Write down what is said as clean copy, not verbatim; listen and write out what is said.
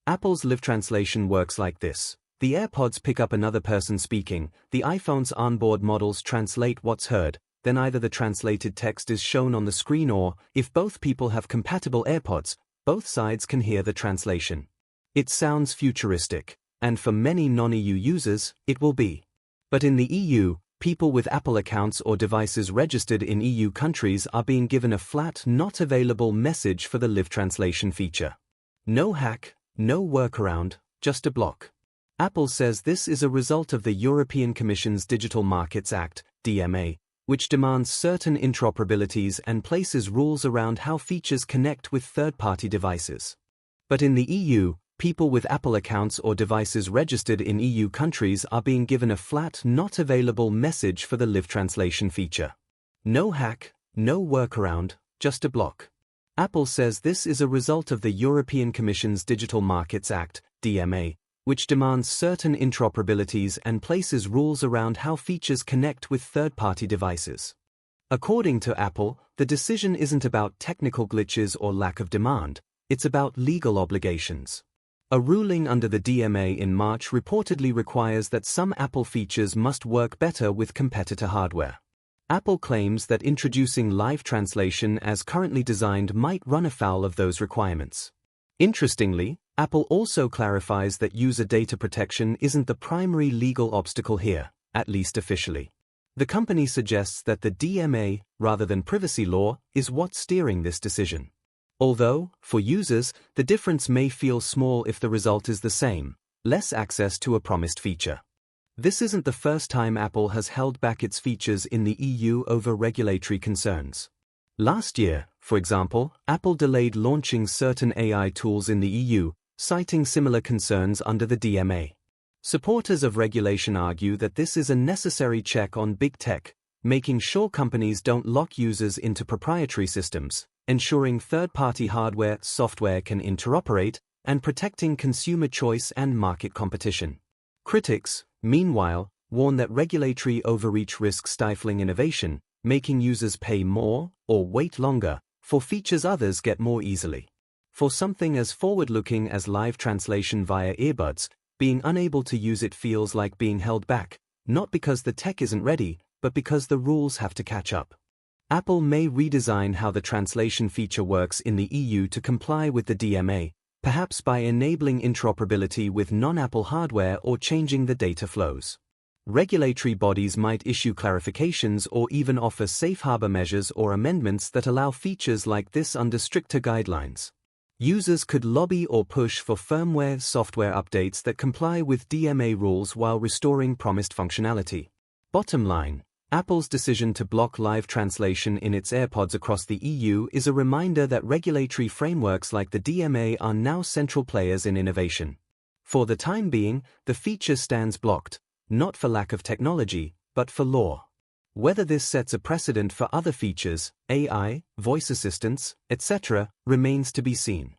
Apple's live translation works like this. The AirPods pick up another person speaking, the iPhone's onboard models translate what's heard, then either the translated text is shown on the screen or, if both people have compatible AirPods, both sides can hear the translation. It sounds futuristic, and for many non-EU users, it will be. But in the EU, people with Apple accounts or devices registered in EU countries are being given a flat not available message for the live translation feature. No hack, no workaround, just a block. Apple says this is a result of the European Commission's Digital Markets Act, DMA, which demands certain interoperabilities and places rules around how features connect with third-party devices. But in the EU, people with Apple accounts or devices registered in EU countries are being given a flat not available message for the live translation feature. No hack, no workaround, just a block. Apple says this is a result of the European Commission's Digital Markets Act, DMA, which demands certain interoperabilities and places rules around how features connect with third-party devices. According to Apple, the decision isn't about technical glitches or lack of demand, it's about legal obligations. A ruling under the DMA in March reportedly requires that some Apple features must work better with competitor hardware. Apple claims that introducing live translation as currently designed might run afoul of those requirements. Interestingly, Apple also clarifies that user data protection isn't the primary legal obstacle here, at least officially. The company suggests that the DMA, rather than privacy law, is what's steering this decision. Although, for users, the difference may feel small if the result is the same: less access to a promised feature. This isn't the first time Apple has held back its features in the EU over regulatory concerns. Last year, for example, Apple delayed launching certain AI tools in the EU, citing similar concerns under the DMA. Supporters of regulation argue that this is a necessary check on big tech, making sure companies don't lock users into proprietary systems, ensuring third-party hardware, software can interoperate, and protecting consumer choice and market competition. Critics, meanwhile, warn that regulatory overreach risks stifling innovation, making users pay more, or wait longer, for features others get more easily. For something as forward-looking as live translation via earbuds, being unable to use it feels like being held back, not because the tech isn't ready, but because the rules have to catch up. Apple may redesign how the translation feature works in the EU to comply with the DMA, perhaps by enabling interoperability with non-Apple hardware or changing the data flows. Regulatory bodies might issue clarifications or even offer safe harbor measures or amendments that allow features like this under stricter guidelines. Users could lobby or push for firmware software updates that comply with DMA rules while restoring promised functionality. Bottom line, Apple's decision to block live translation in its AirPods across the EU is a reminder that regulatory frameworks like the DMA are now central players in innovation. For the time being, the feature stands blocked, not for lack of technology, but for law. Whether this sets a precedent for other features, AI, voice assistants, etc., remains to be seen.